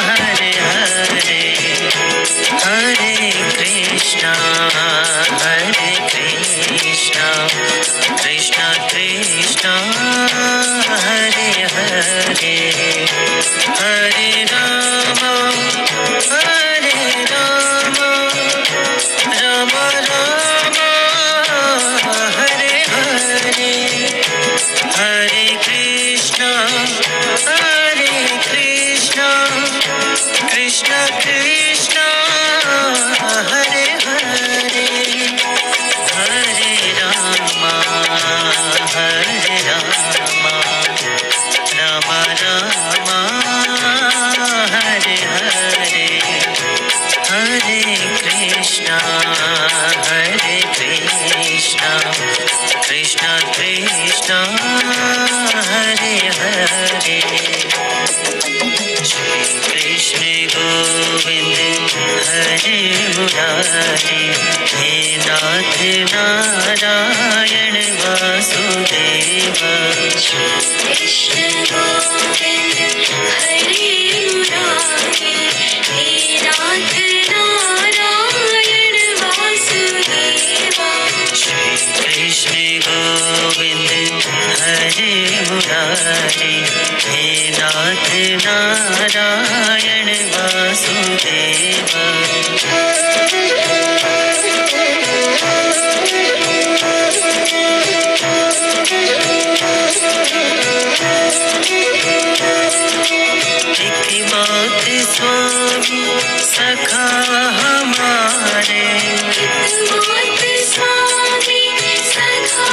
हरे हरे हरे कृष्णा कृष्णा कृष्णा हरे हरे हरे राम राम राम हरे हरे हरे कृष्णा कृष्णा कृष्णा हरे हरे हरे राम राम राम हरे हरे हरे कृष्णा कृष्णा कृष्णा हरे हरे श्री कृष्ण गोविंद हरे मुरारी हे नाथ नारायण वासुदेव श्री कृष्ण गोविंद हरे मुरारी हे नाथ नारायण वासुदेव श्री कृष्ण गोविंद हरे मुरारी हे नाथ नारायण वासुदेव एकमात्र स्वामी सखा हमारे एकमात्र स्वामी सखा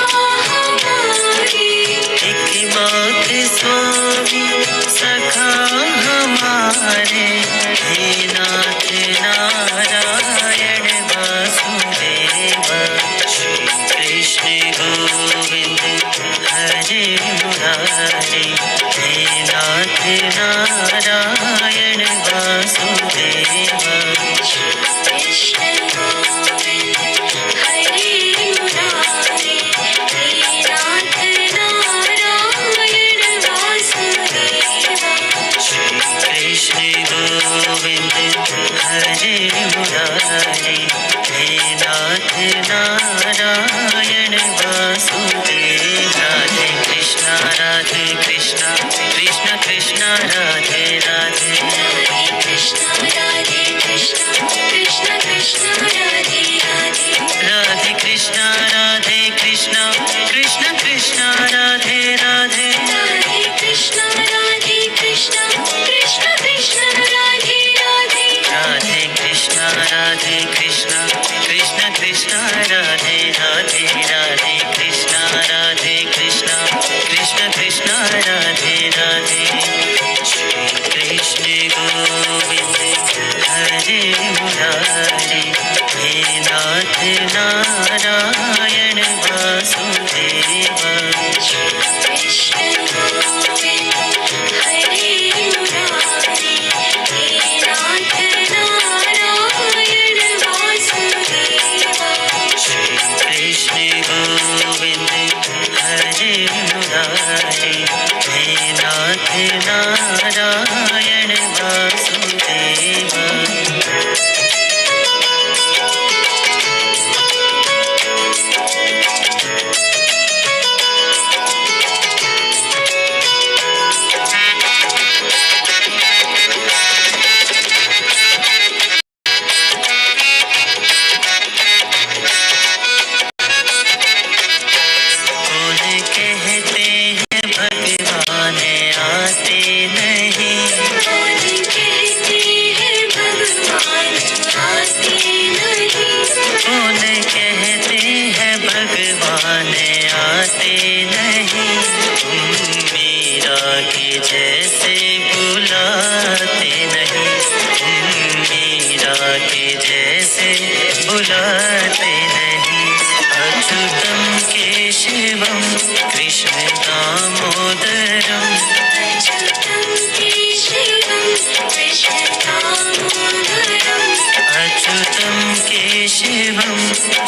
हमारे एकमात्र स्वामी सखा हमारे हे नाथ नारायण वासुदेव श्री कृष्ण गोविंद हरे मुरारी हे नाथ नारायण वासुदेव कृष्ण गोविंद हरे मुरारी हे नाथ नारायण वासुदेव श्री कृष्ण गोविंद हरे मुरारी हे नाथ नारायण वासुदेव राधे कृष्णा कृष्ण कृष्ण राधे राधे कृष्ण कृष्ण कृष्ण राधे राधे राधे कृष्णा कृष्ण कृष्ण राधे राधे राधे कृष्णा कृष्ण कृष्ण राधे राधे राधे कृष्णा कृष्ण कृष्ण राधे राधे राधे कृष्णा कृष्ण कृष्ण राधे राधे श्री कृष्ण गोविंद हरे मुरारी हे नाथ नारायण वासुदेव कृष्ण गोविंद हरे मुरारी हे नाथ नारायण वासुदेव श्री कृष्ण गोविंद हरे मुरारी हे नाथ नारायण वासुदेव जैसे बुलाते नहीं, मीरा के जैसे बुलाते नहीं। अच्युतम केशवम कृष्ण दामोदरम, अच्युतम केशवम कृष्ण दामोदरम, अच्युतम केशवम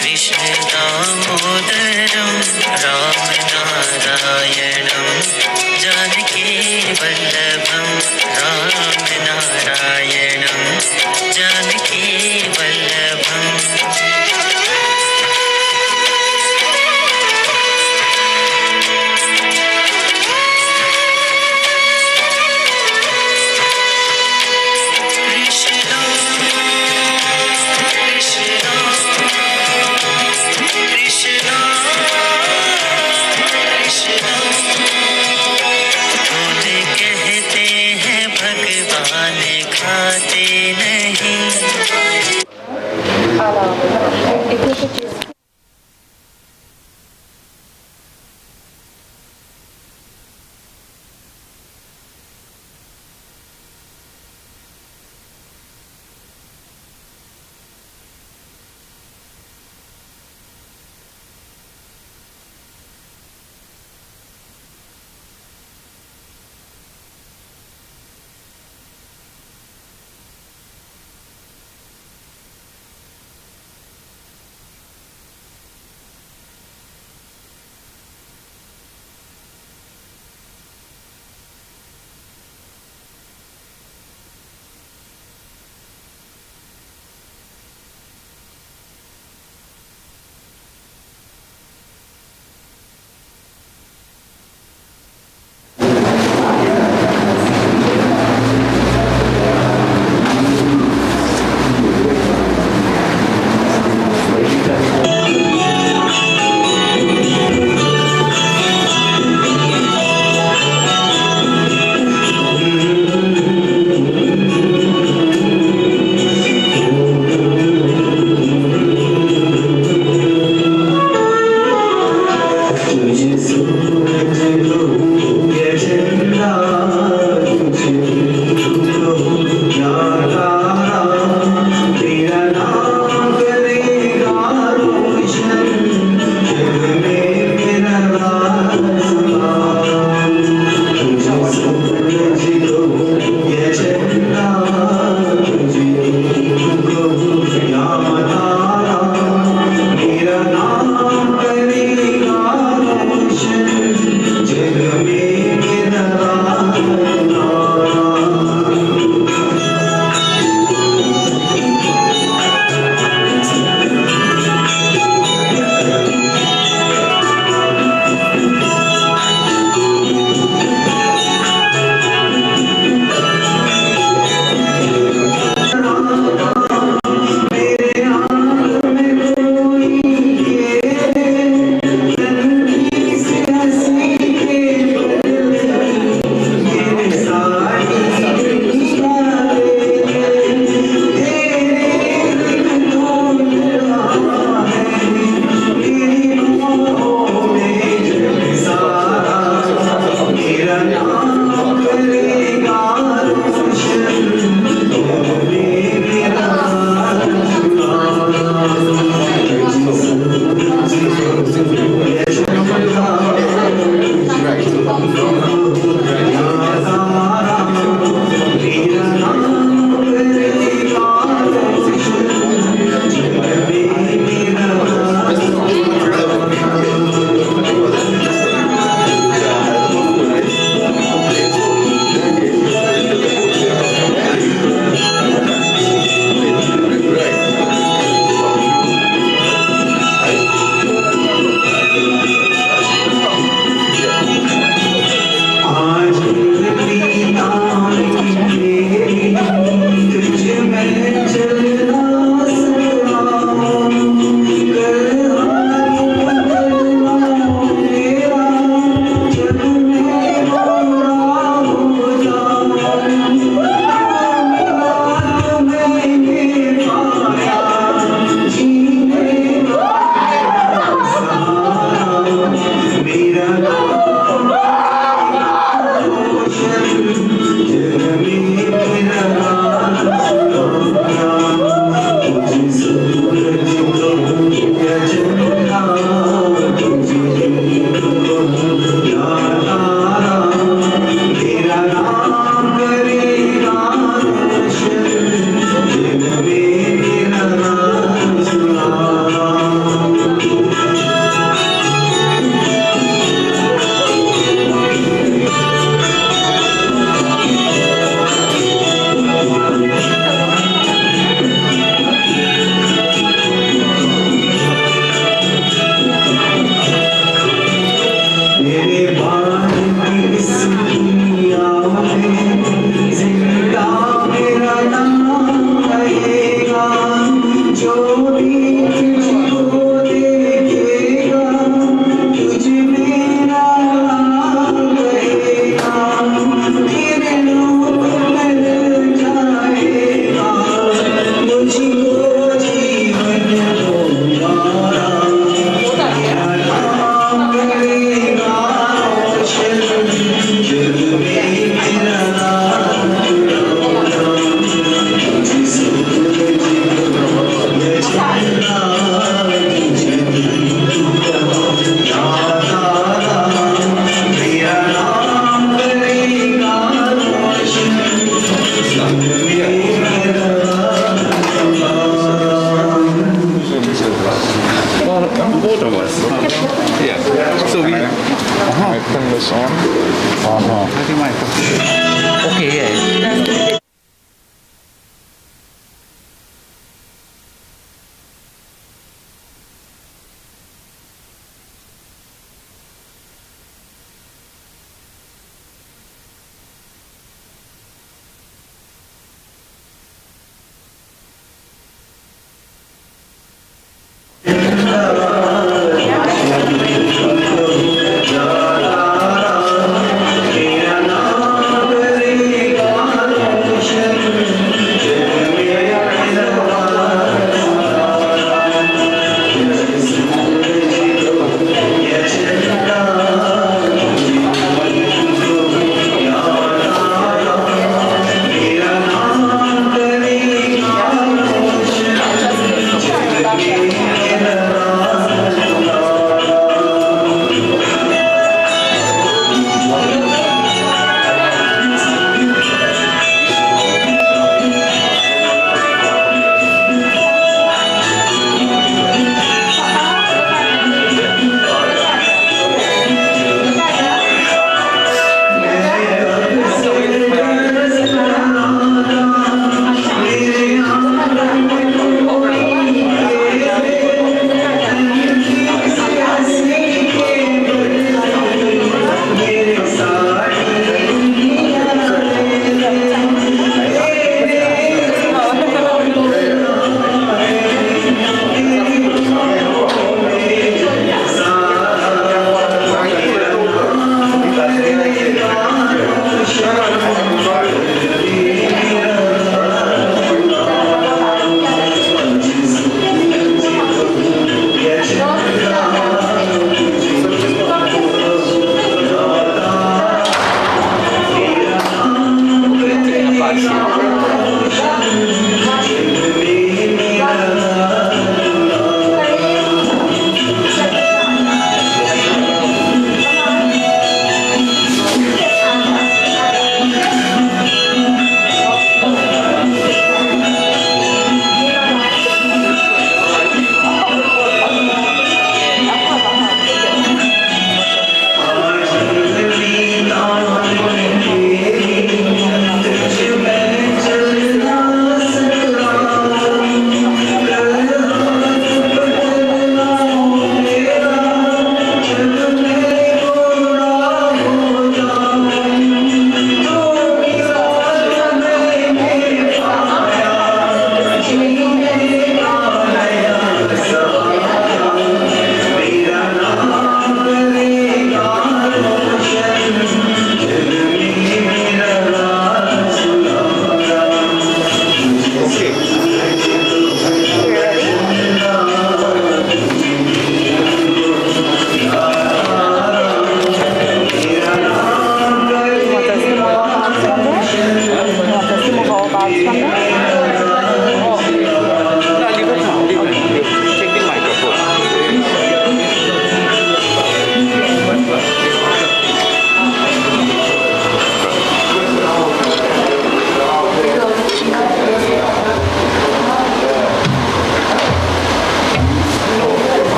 कृष्ण दामोदरम, राम नारायणम जानकी वल्लभम। भगवान खाते नहीं।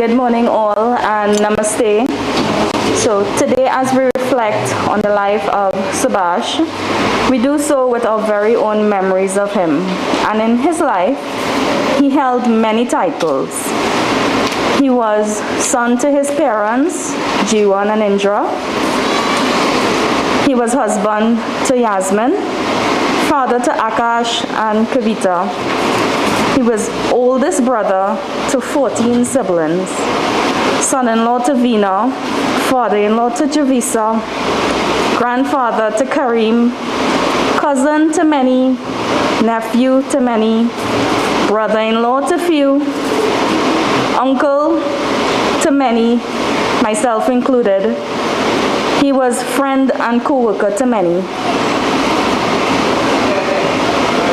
Good morning all and namaste. So today as we reflect on the life of Subash, we do so with our very own memories of him. And in his life, he held many titles. He was son to his parents, Jiwan and Indra. He was husband to Yasmin, father to Akash and Kavita. He was oldest brother to 14 siblings, son-in-law to Veena, father-in-law to Javisa, grandfather to Kareem, cousin to many, nephew to many, brother-in-law to few, uncle to many, myself included. He was friend and co-worker to many.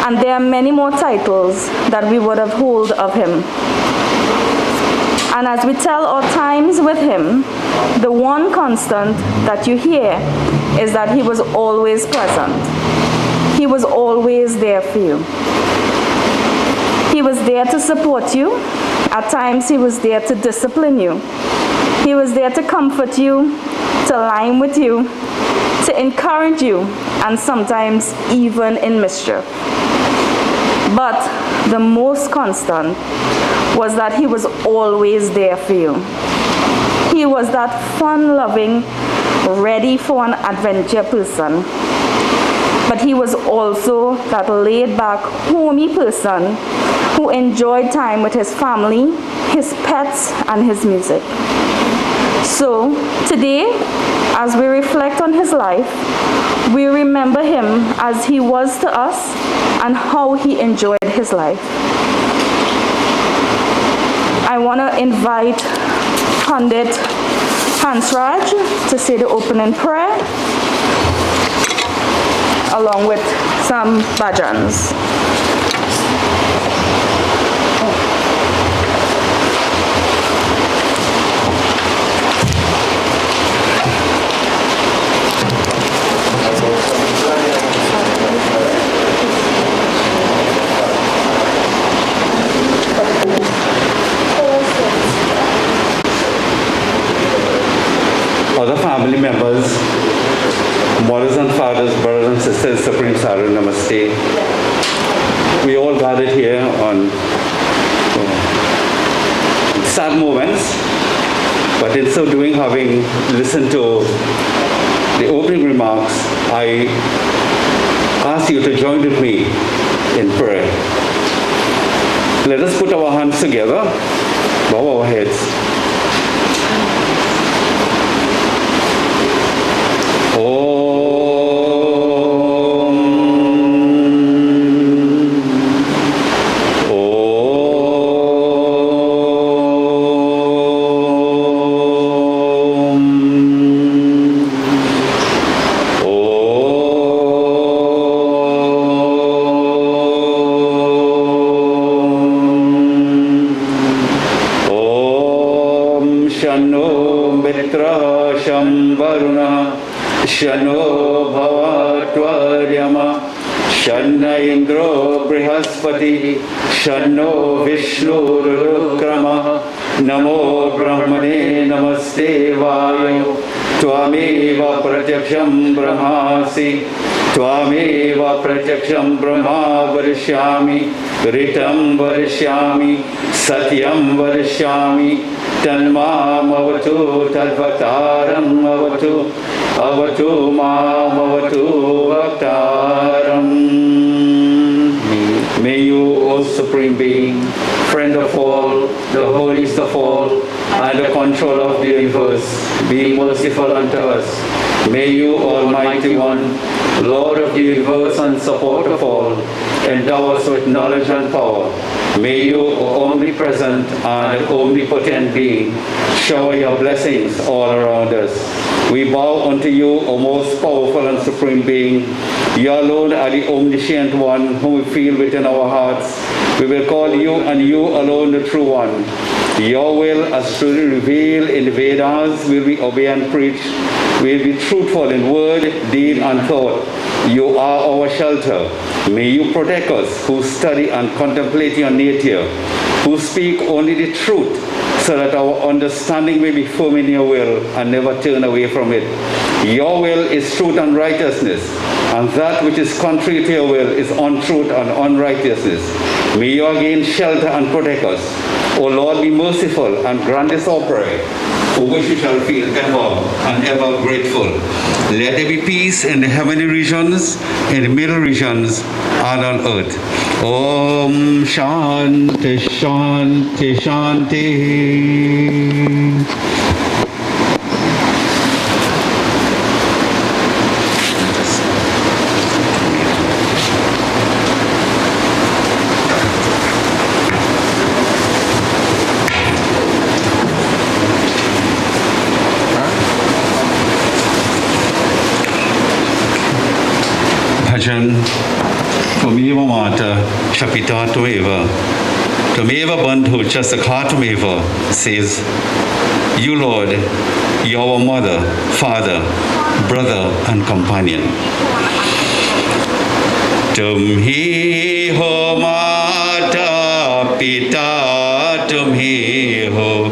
And there are many more titles that we would have hold of him. And as we tell our times with him, the one constant that you hear is that he was always present. He was always there for you. He was there to support you. At times he was there to discipline you. He was there to comfort you, to line with you, to encourage you, and sometimes even in mischief. But the most constant was that he was always there for you. He was that fun-loving, ready for an adventure person. But he was also that laid-back, homey person who enjoyed time with his family, his pets, and his music. So today, As we reflect on his life, we remember him as he was to us and how he enjoyed his life. I want to invite Pandit Hansraj to say the opening prayer along with some bhajans. Other family members, mothers and fathers, brothers and sisters, Supreme Sadhu, Namaste. We all gathered here on sad moments, but in so doing, having listened to the opening remarks, I ask you to join with me in prayer. Let us put our hands together, bow our heads. Shano bhavatvaryama Shanna Indro Brihaspati Shanno Vishnu Rukrama Namo Brahmane Namaste Vayo Tvameva Pratyaksham Brahmasi Tvameva Pratyaksham Brahma Varishyami Ritam Varishyami Satyam Varishyami Tanmam avatu talvataram avatu avatu mam avatu vaktaram. May you, O Supreme Being, friend of all, the holiest of all, and the controller of the universe, be merciful unto us. May you, Almighty One, Lord of the universe and support of all, endow us with knowledge and power. May you, O omnipresent and omnipotent being, shower your blessings all around us. We bow unto you, O most powerful and supreme being. You alone are the omniscient one whom we feel within our hearts. We will call you and you alone the true one. Your will, as truly revealed in the Vedas, will we obey and preach. We will be truthful in word, deed, and thought. You are our shelter. May you protect us who study and contemplate your nature, who speak only the truth, so that our understanding may be firm in your will and never turn away from it. Your will is truth and righteousness, and that which is contrary to your will is untruth and unrighteousness. May you again shelter and protect us. O Lord, be merciful and grant us our prayer, for which we shall feel ever and ever grateful. Let there be peace in the heavenly regions, in the middle regions, and on earth. Om Shanti Shanti Shanti. Tvameva Mata Shapita Tvameva Tvameva Bandhu Chasakha Tvameva says, you Lord, you are our mother, father, brother and companion. Tumhi ho Mata Pita Tumhi ho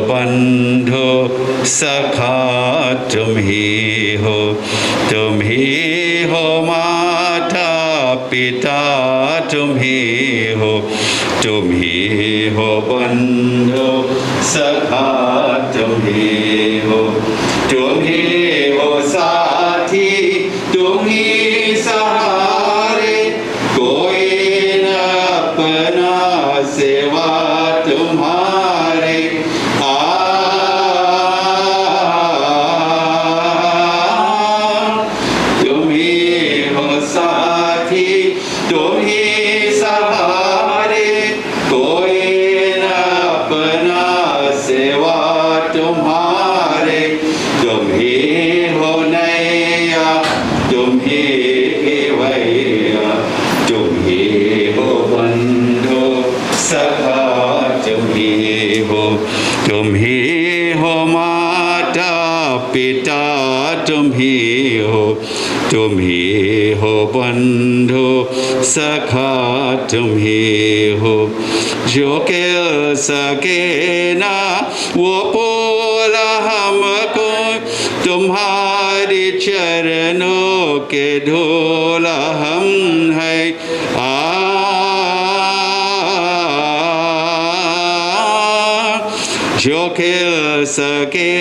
Bandhu Sakha Tumhi ho Mata Pita Tumhi ho Bandhu Sakha Tumhi ho Sathi Tumhi Sahare Koi na apna seva tumhare तुम्ही वैर्य तुम्ही हो बंधु सखा तुम्ही हो माता पिता तुम्ही हो बंधु सखा तुम्ही हो जो कह सके ना वो बोला हमको तुम्हारे चरणों के धूला हम है जो कह सके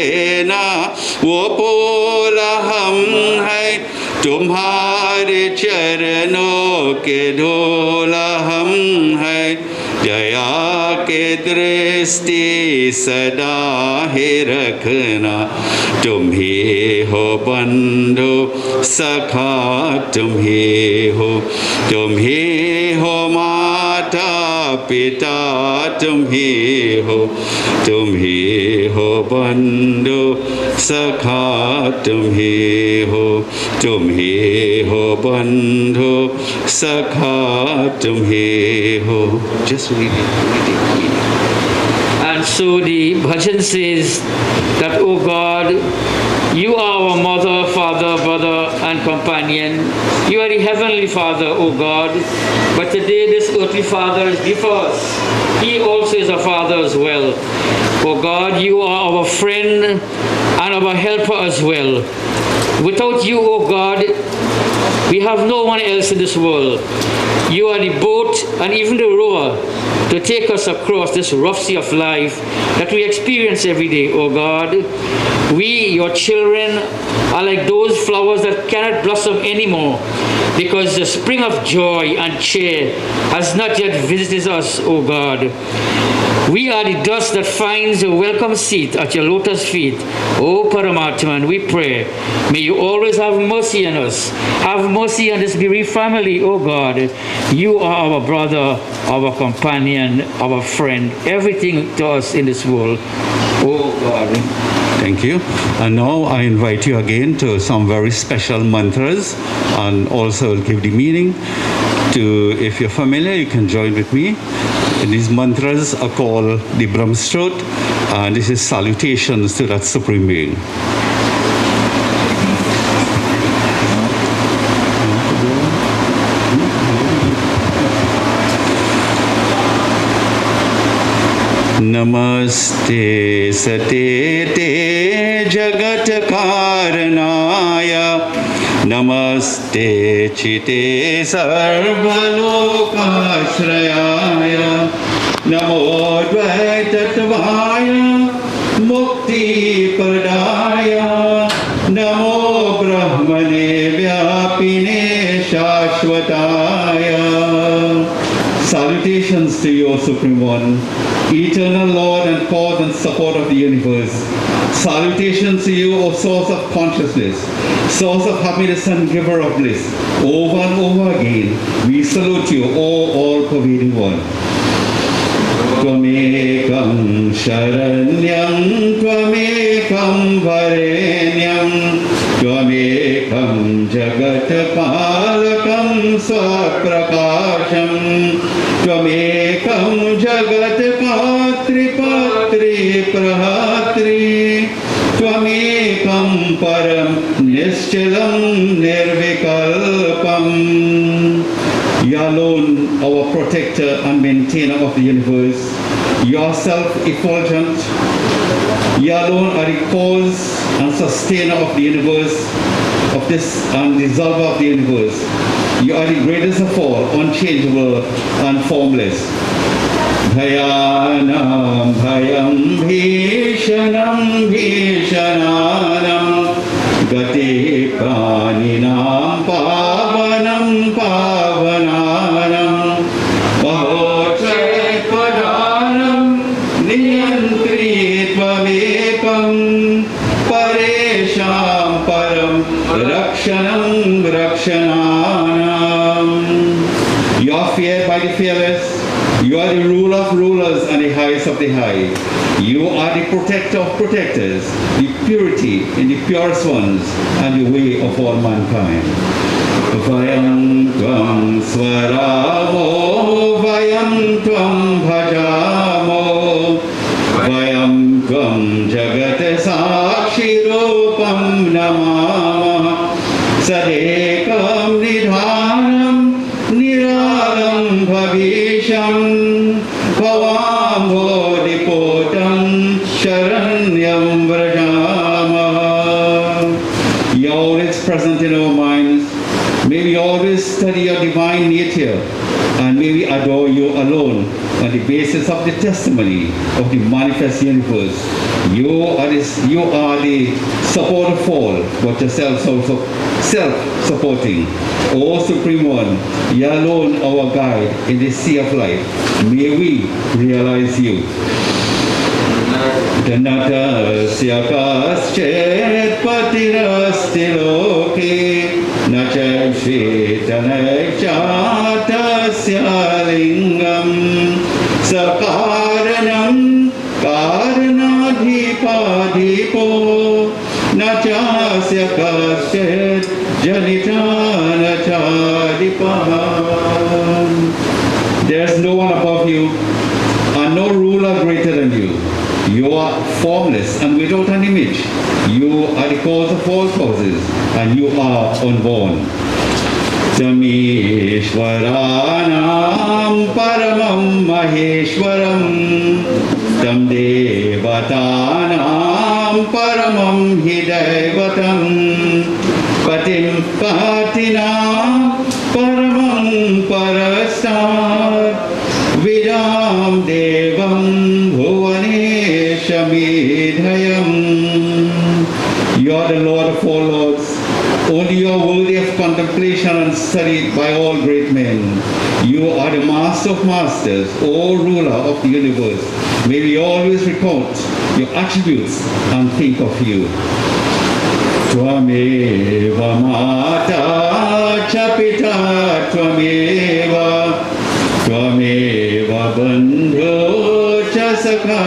ना वो बोला हम है तुम्हारे चरणों के धूला हम है दया के दृष्टि सदा ही रखना तुम्ही हो बंधु सखा तुम्ही हो माता पिता तुम्ही हो बंधु सखा तुम्ही हो बंधु सखा तुम्ही हो. Just read it. And so the bhajan says that, O God, you are our mother, father, brother, and companion. You are the heavenly Father, O God. But today this earthly Father is before us. He also is a Father as well. O God, you are our friend and our helper as well. Without you, O God, we have no one else in this world. You are the boat and even the rower to take us across this rough sea of life that we experience every day, O God. We, your children, are like those flowers that cannot blossom anymore because the spring of joy and cheer has not yet visited us, O God. We are the dust that finds a welcome seat at your lotus feet. O Paramatman, we pray, may you always have mercy on us. Have mercy on this bereaved family, O God. You are our brother, our companion, our friend, everything to us in this world. O God. Thank you. And now I invite you again to some very special mantras, and also I'll give the meaning to, if you're familiar, you can join with me. And these mantras are called the Brahmstrot, and this is salutations to that Supreme Being. Namaste Satete Jagat Karanaya Namaste Chite Sarvalokashrayaya Namo Dvaitatvaya Mukti Pradaya Namo Brahmane Vyapine Shashvataya. Salutations to you, O Supreme One, eternal Lord and cause and support of the universe. Salutations to you, O source of consciousness, source of happiness and giver of bliss. Over and over again, we salute you, O all-pervading One. Tvamekam Sharanyam, Tvamekam Varenyam, Tvamekam Jagatpalakam Swaprakasham, Tvamekam Jagatpatri Patri Prahatri, Tvamekam Param Nischalam Nirvikalpam. You alone, our protector and maintainer of the universe. Yourself effulgent. You alone are the cause and sustainer of the universe, of this and dissolver of the universe. You are the greatest of all, unchangeable and formless. Bhayanam bhayam bhishanam bhishananam gati praninam pavanam pavananam bahotre padanam niyantri tvamekam paresham param rakshanam rakshananam. You are feared by the fearless. You are the ruler of rulers and the highest of the high. You are the protector of protectors, the purity in the purest ones, and the way of all mankind. Vayam tvam swaramo, vayam tvam bhajamo, vayam tvam jagat sakshi rupam namama, sadekam nidhanam niralam bhavisham, bhavam bodhipotam sharanyam vrajama. You're always present in our minds. May we always study your divine nature, and may we adore you alone on the basis of the testimony of the manifest universe. You are the support of all, but yourself self-supporting. O Supreme One, you alone our guide in the sea of life. May we realize you. Dhanata kaschet patirasti loke na chaitanechatasya lingam sakaranam karanadhipadhipo na chasya kaschet janitana chadipaham. There is no one above you and no ruler greater than you. You are formless and without an image. You are the cause of all causes, and you are unborn. Tamishwaranam paramam maheshwaram, tam devatanam paramam hidaivatam, patim patinam paramam parastar, vidam devam bhuvaneshamidhayam. You are the Lord of all lords. Only you are worthy of contemplation and study by all great men. You are the Master of masters, O ruler of the universe. May we always recount your attributes and think of you. Tvameva mata chapita tvameva, tvameva bandhu chasaka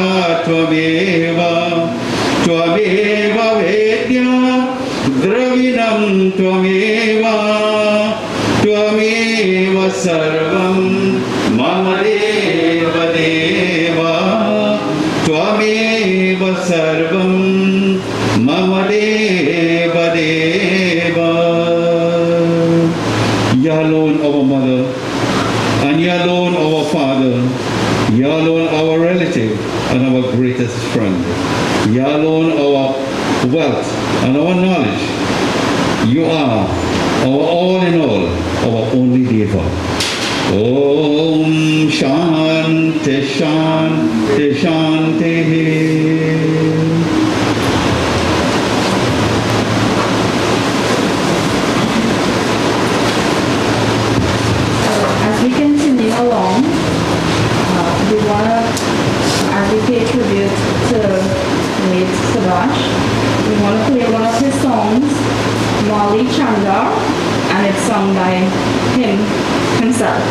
tvameva, tvameva vedya dravinam tvameva, tvameva sarvam mama deva deva, tvameva sarvam mama deva deva. You alone our mother, and you alone our father, you alone our relative and our greatest friend. You alone our wealth and our knowledge. You are our all in all, our only Deva. Om Shanti Shanti Shanti. As we continue along, we want to, as we pay tribute to late Subash, we want to play one of his songs, Molly Chandar, and it's sung by him himself.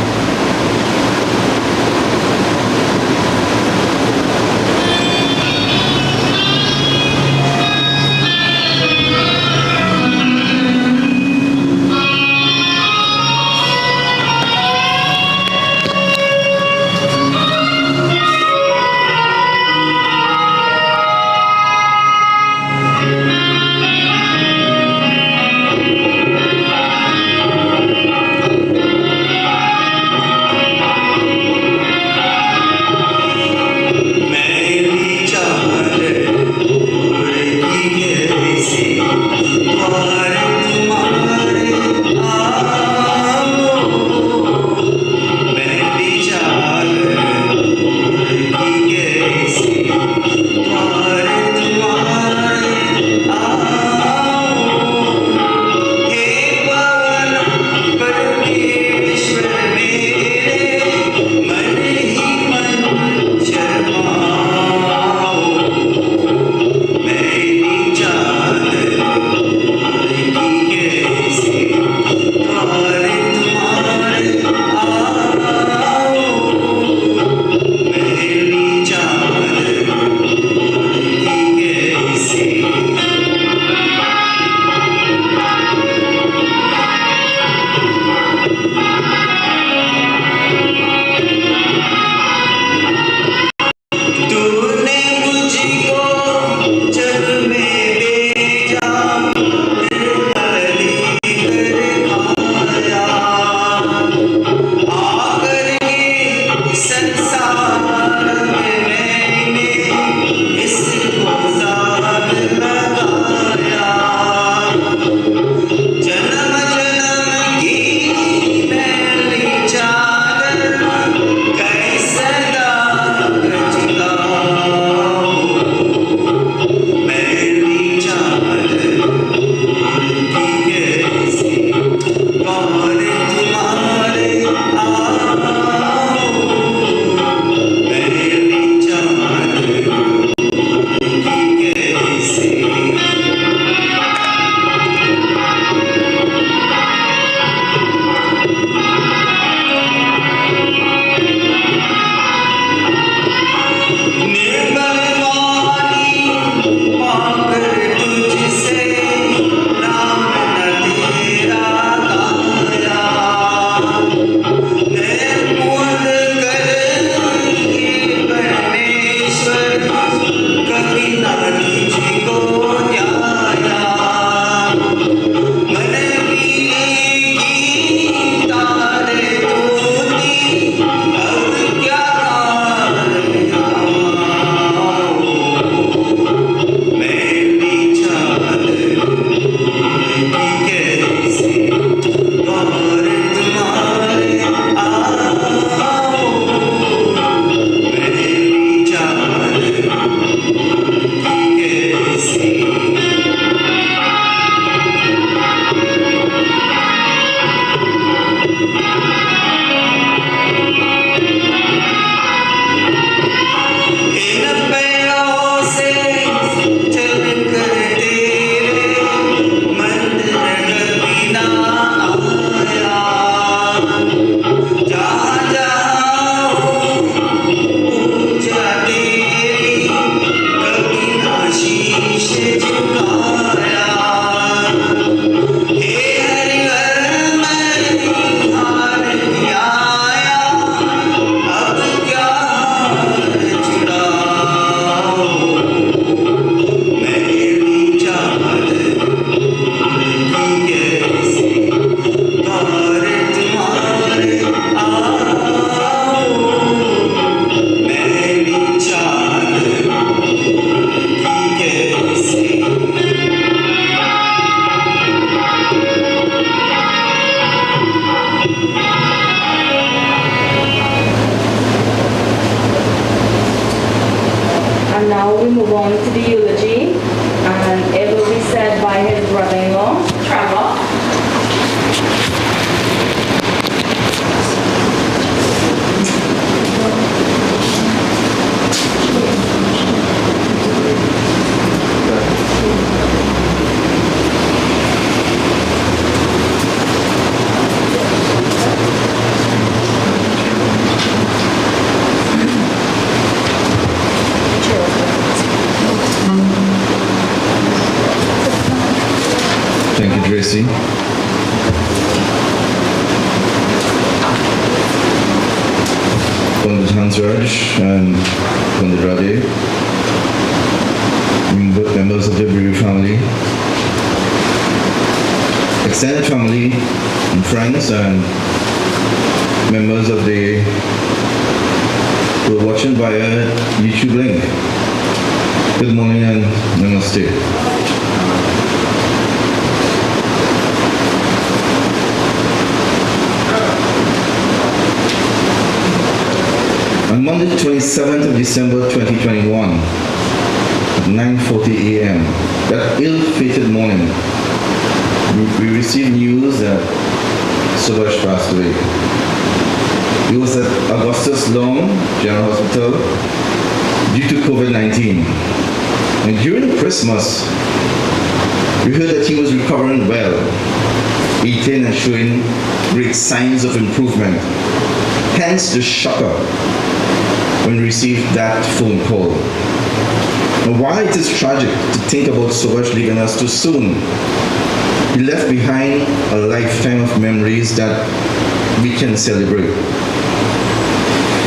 Thank you, Tracy. Pandit Hansraj and Pandit Radhe, members of the Brewery family, extended family and friends, and members of the who are watching via YouTube link. Good morning and namaste. On Monday, 27th of December 2021, at 9:40 a.m., that ill-fated morning, we received news that Subash passed away. He was at Augustus Long General Hospital due to COVID-19. And during Christmas, we heard that he was recovering well, eating and showing great signs of improvement. Hence the shocker when we received that phone call. And while it is tragic to think about Subash leaving us too soon, he left behind a lifetime of memories that we can celebrate.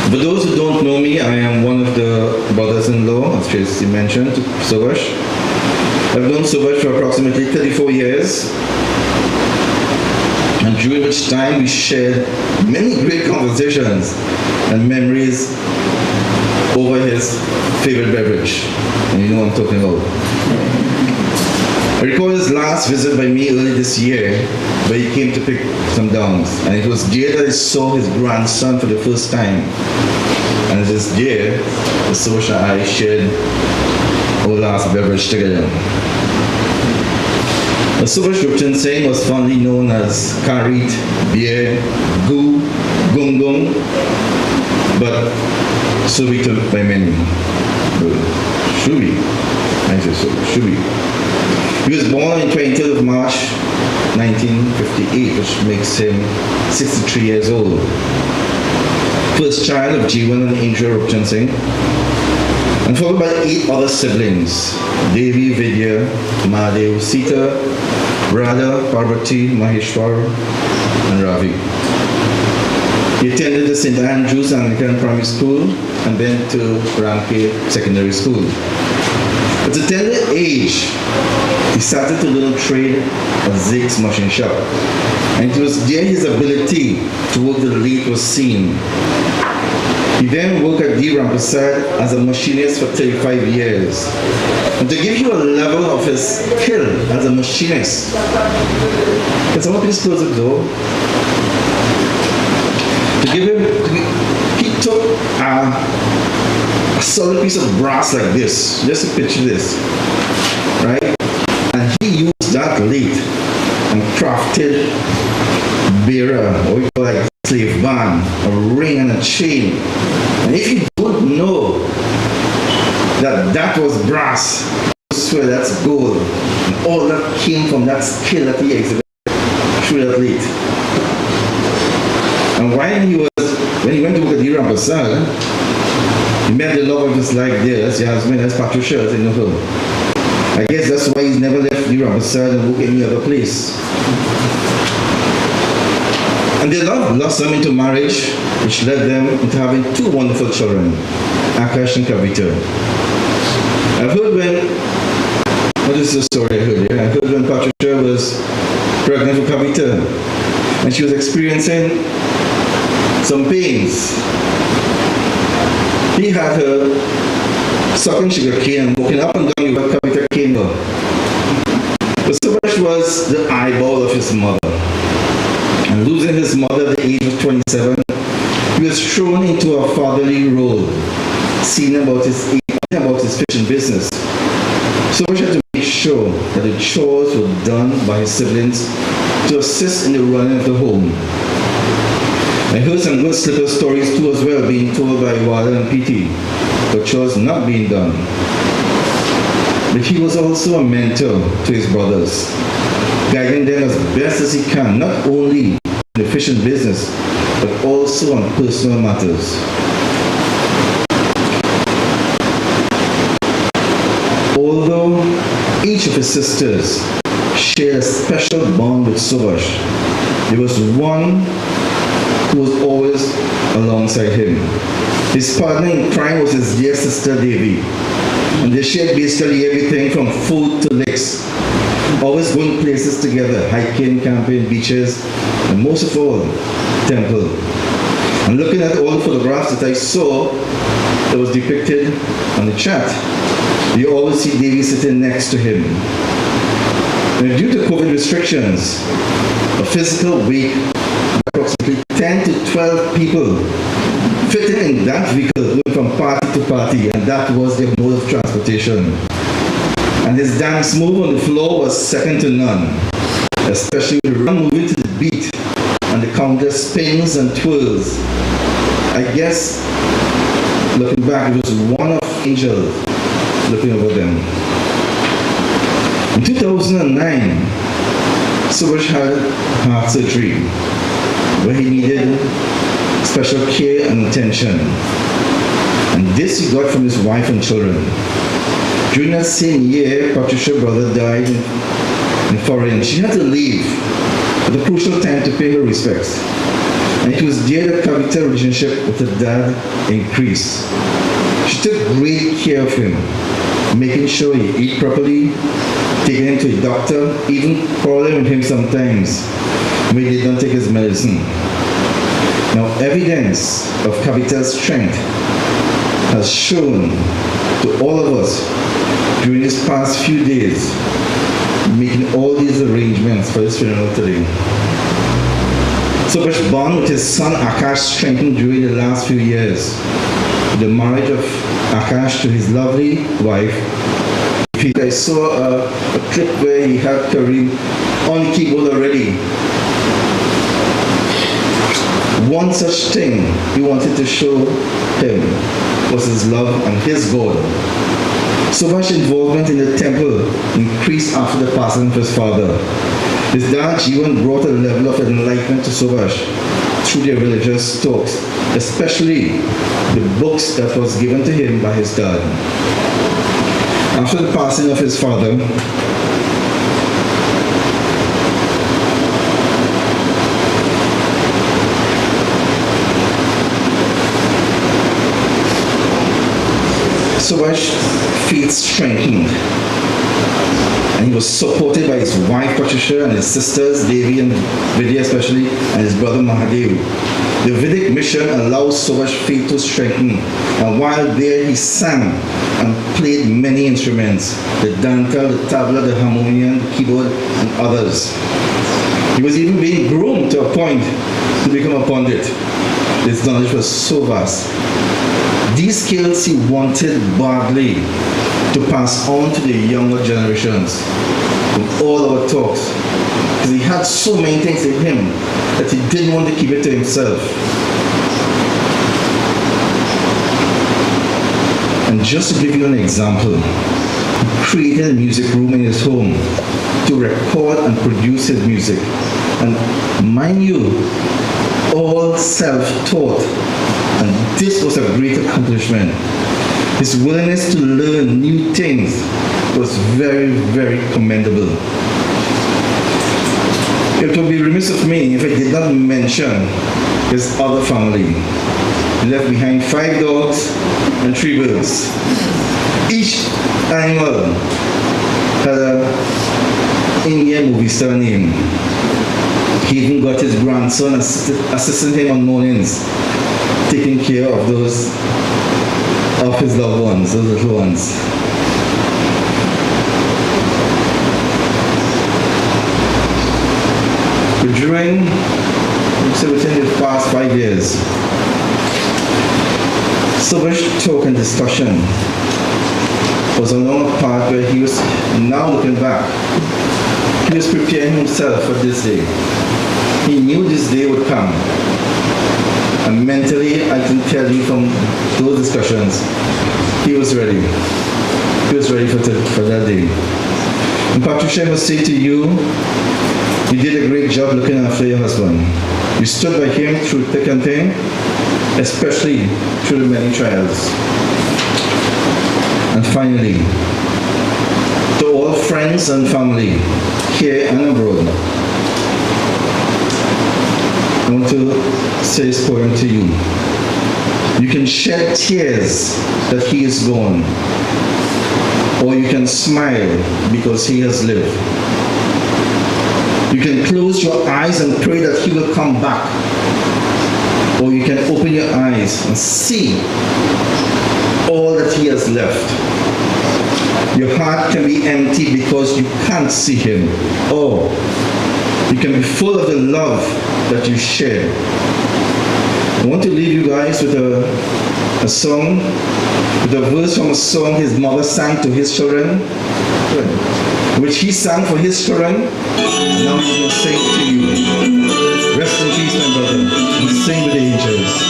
For those who don't know me, I am one of the brothers-in-law, as Tracy mentioned, to Subash. I've known Subash for approximately 34 years, and during which time we shared many great conversations and memories over his favorite beverage. And you know what I'm talking about. I recall his last visit by me early this year, where he came to pick some downs. And it was there that I saw his grandson for the first time. And it is there that Subash and I shared our last beverage together. Subash Roopchandsingh was fondly known as Karit, Beer, Goo, Gung Gung, but Subi by many. Shubi. I say so. Shubi. He was born on 23rd of March 1958, which makes him 63 years old. First child of Jeevan and Indra Roopchandsingh, and followed by 8 other siblings: Devi, Vidya, Mahadev, Sita, Radha, Parvati, Maheshwar, and Ravi. He attended the St. Andrew's Anglican Primary School and then to Ramke Secondary School. At a tender age, he started to learn trade at Zig's machine shop, and it was there his ability to work the lathe was seen. He then worked at D. Rampersad as a machinist for 35 years. And to give you a level of his skill as a machinist, can someone please close the door? He took a solid piece of brass like this, just to picture this, right? And he used that lathe and crafted bearer, or we call like slave band, a ring and a chain. And if you don't know that that was brass, you swear that's gold. And all that came from that skill that he exhibited through that lathe. And when he went to work at the Rampersad, he met the love of his life there. That's your husband, that's Patricia, in the home. I guess that's why he's never left the Rampersad and worked any other place. And their love blossomed into marriage, which led them into having 2 wonderful children, Akash and Kavita. I've heard this is a story I heard here. I heard when Patricia was pregnant with Kavita, and she was experiencing some pains. He had her sucking sugar cane and walking up and down with Kavita cane. But Subash was the eyeball of his mother. And losing his mother at the age of 27, he was thrown into a fatherly role, seeing about his fishing business. Subash had to make sure that the chores were done by his siblings to assist in the running of the home. I heard some good slipper stories too as well, being told by Wada and PT, but chores not being done. But he was also a mentor to his brothers, guiding them as best as he can, not only in the fishing business, but also on personal matters. Although each of his sisters shared a special bond with Subash. There was one who was always alongside him. His partner in crime was his dear sister Devi. And they shared basically everything from food to licks. Always going places together, hiking, camping, beaches, and most of all, temple. And looking at all the photographs that I saw that was depicted on the chat, you always see Devi sitting next to him. And due to COVID restrictions, a physical week, approximately 10 to 12 people fitted in that vehicle going from party to party, and that was their mode of transportation. And his dance move on the floor was second to none, especially with the moving to the beat and the countless spins and twirls. I guess, looking back, it was one of angels looking over them. In 2009, Subash had heart surgery where he needed special care and attention. And this he got from his wife and children. During that same year, Patricia's brother died in foreign. She had to leave at a crucial time to pay her respects. And it was there that Kavita's relationship with her dad increased. She took great care of him, making sure he ate properly, taking him to a doctor, even quarreling with him sometimes when he did not take his medicine. Now, evidence of Kavita's strength has shown to all of us during these past few days, making all these arrangements for his funeral today. Subash's bond with his son Akash strengthened during the last few years. The marriage of Akash to his lovely wife. I saw a clip where he had Kareem on keyboard already. One such thing he wanted to show him was his love and his God. Subash's involvement in the temple increased after the passing of his father. His dad Jivan brought a level of enlightenment to Subash through their religious talks, especially the books that was given to him by his dad. After the passing of his father, Subash's faith strengthened, and he was supported by his wife Patricia and his sisters Devi and Vidya especially, and his brother Mahadev. The Vedic mission allowed Subash's faith to strengthen, and while there he sang and played many instruments, the danta, the tabla, the harmonium, the keyboard, and others. He was even being groomed to a point to become a pundit. His knowledge was so vast. These skills he wanted badly to pass on to the younger generations in all our talks, because he had so many things in him that he didn't want to keep it to himself. And just to give you an example, he created a music room in his home to record and produce his music. And mind you, all self-taught. And this was a great accomplishment. His willingness to learn new things was very, very commendable. It would be remiss of me if I did not mention his other family. He left behind 5 dogs and 3 birds. Each animal had an Indian movie star name. He even got his grandson assisting him on mornings, taking care of those of his loved ones, those little ones. But during, within the past 5 years, Subash talk and discussion was along a path where he was, now looking back, he was preparing himself for this day. He knew this day would come. And mentally, I can tell you from those discussions, he was ready. He was ready for that day. And Patricia, I must say to you, you did a great job looking after your husband. You stood by him through thick and thin, especially through the many trials. And finally, to all friends and family, here and abroad, I want to say this poem to you. You can shed tears that he is gone, or you can smile because he has lived. You can close your eyes and pray that he will come back, or you can open your eyes and see all that he has left. Your heart can be empty because you can't see him. Or you can be full of the love that you share. I want to leave you guys with a song, with a verse from a song his mother sang to his children, which he sang for his children. Now he will sing to you. Rest in peace, my brother, and sing with the angels.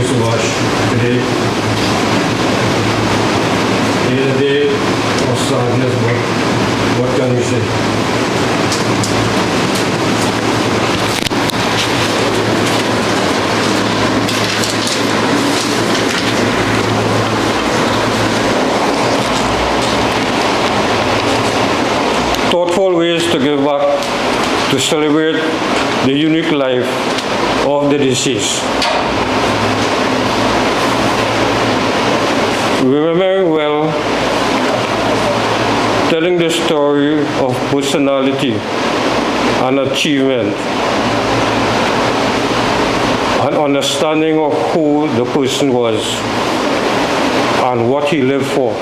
Subash today. It is a day of sadness, but what can we say? Thoughtful ways to give back, to celebrate the unique life of the deceased. Remembering well, telling the story of personality and achievement, an understanding of who the person was and what he lived for.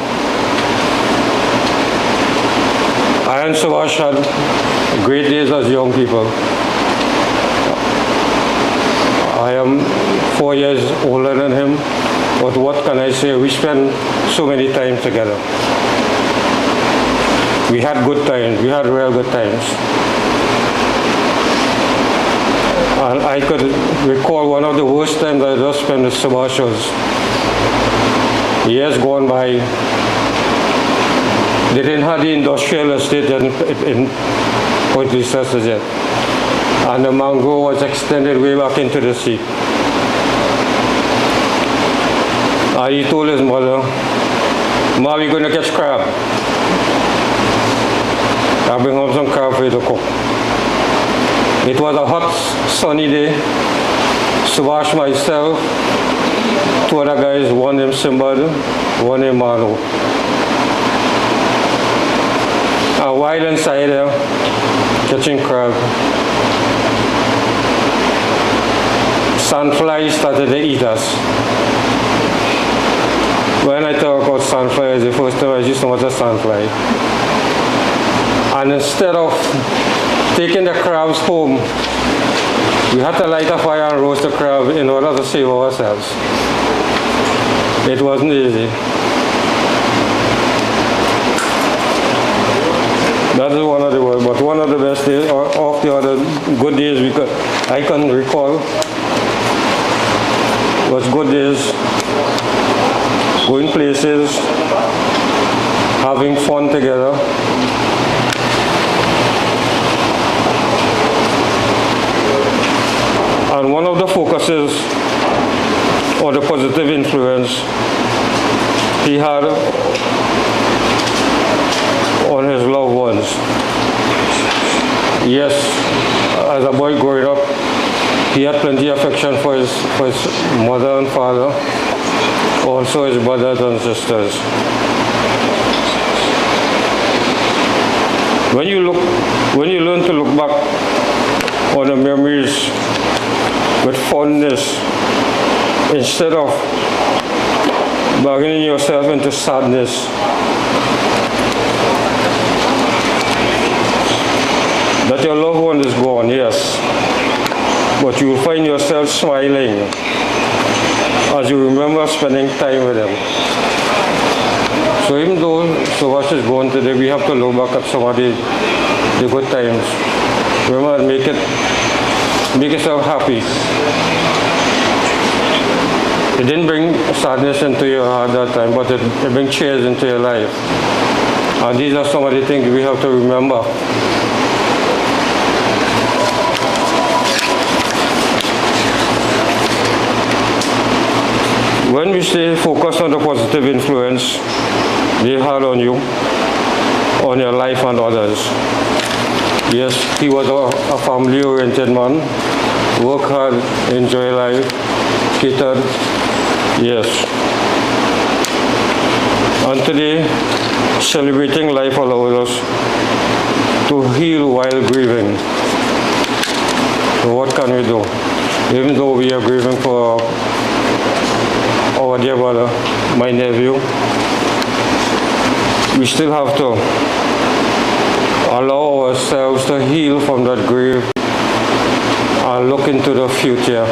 I and Subhash had great days as young people. I am 4 years older than him, but what can I say? We spent so many times together. We had good times, we had real good times. And I could recall one of the worst times I just spent with Subhash was years gone by. They didn't have the industrial estate in Point Resources yet. And the mangrove was extended way back into the sea. And he told his mother, "Ma, we're going to catch crab. I'll bring home some crab for you to cook." It was a hot, sunny day. Subash, myself, two other guys, one named Simbad, one named Manu. And while inside there, catching crab, sandflies started to eat us. When I talk about sandflies, the first time I just know what a sandfly. And instead of taking the crabs home, we had to light a fire and roast the crab in order to save ourselves. It wasn't easy. That is one of the worst, but one of the best days, or of the other good days I can recall was good days, going places, having fun together. And one of the focuses or the positive influence he had on his loved ones. Yes, as a boy growing up, he had plenty of affection for his mother and father, also his brothers and sisters. When you learn to look back on the memories with fondness, instead of bargaining yourself into sadness, that your loved one is gone, yes, but you will find yourself smiling as you remember spending time with them. So even though Subhash is gone today, we have to look back at some of the good times. Remember, and make yourself happy. It didn't bring sadness into your heart that time, but it brings cheers into your life. And these are some of the things we have to remember. When we stay focused on the positive influence they had on you, on your life and others. Yes, he was a family-oriented man, work hard, enjoy life, catered, yes. And today, celebrating life allows us to heal while grieving. So what can we do? Even though we are grieving for our dear brother, my nephew, we still have to allow ourselves to heal from that grief and look into the future.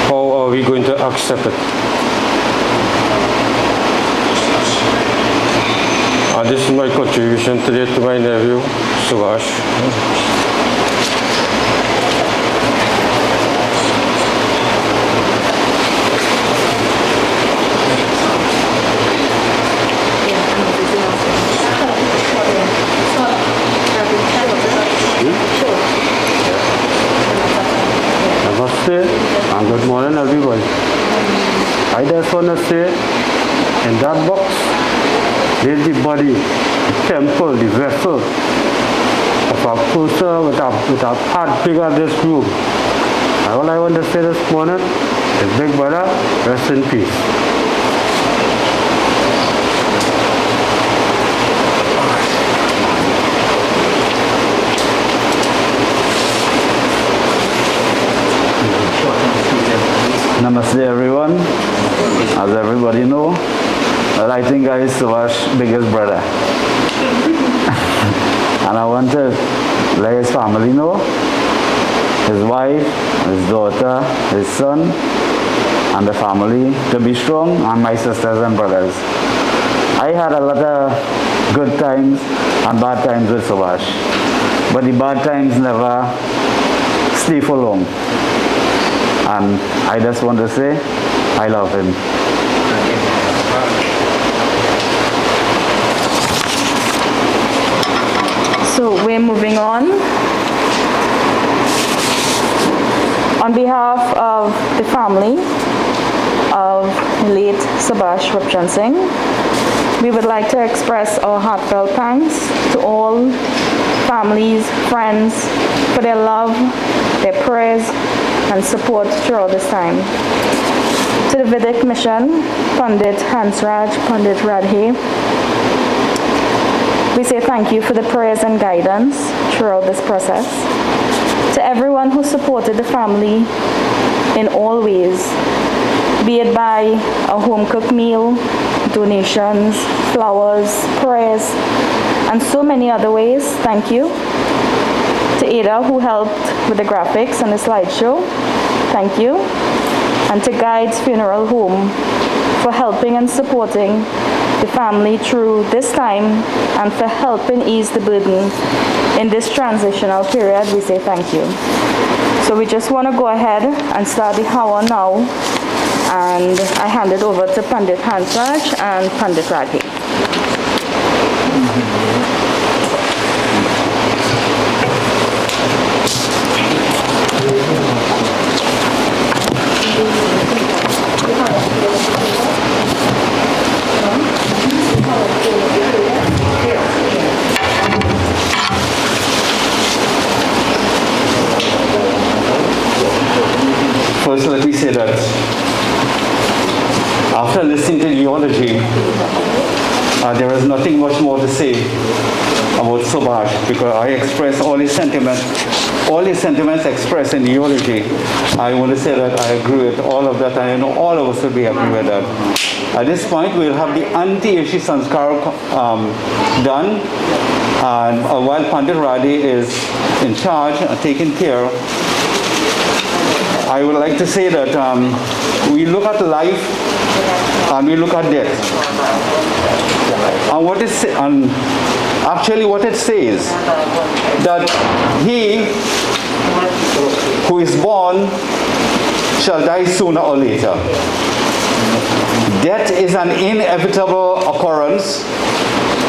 How are we going to accept it? And this is my contribution today to my nephew, Subash. And good morning, everybody. I just want to say, in that box, there's the body, the temple, the vessel of a person with a heart bigger than this room. And all I want to say this morning is, big brother, rest in peace. Namaste everyone. As everybody know, well, I think I is Subhash's biggest brother. And I want to let his family know, his wife, his daughter, his son, and the family to be strong, and my sisters and brothers. I had a lot of good times and bad times with Subhash, but the bad times never stay for long. And I just want to say, I love him. So we're moving on. On behalf of the family of late Subash Roopchandsingh, we would like to express our heartfelt thanks to all families, friends for their love, their prayers, and support throughout this time. To the Vedic Mission, Pandit Hansraj, Pandit Radhe, we say thank you for the prayers and guidance throughout this process. To everyone who supported the family in all ways, be it by a home-cooked meal, donations, flowers, prayers, and so many other ways, thank you. To Ada, who helped with the graphics and the slideshow, thank you. And to Guide's Funeral Home for helping and supporting the family through this time and for helping ease the burden in this transitional period, we say thank you. So we just want to go ahead and start the Hawa now, and I hand it over to Pandit Hansraj and Pandit Radhe. First, let me say that after listening to Eulogy, there is nothing much more to say about Subhash, because I express all his sentiments expressed in Eulogy. I want to say that I agree with all of that, and I know all of us will be happy with that. At this point, we'll have the Anti-ashi sanskar done, and while Pandit Radhe is in charge and taking care, I would like to say that we look at life and we look at death. And actually what it says, that he who is born shall die sooner or later. Death is an inevitable occurrence,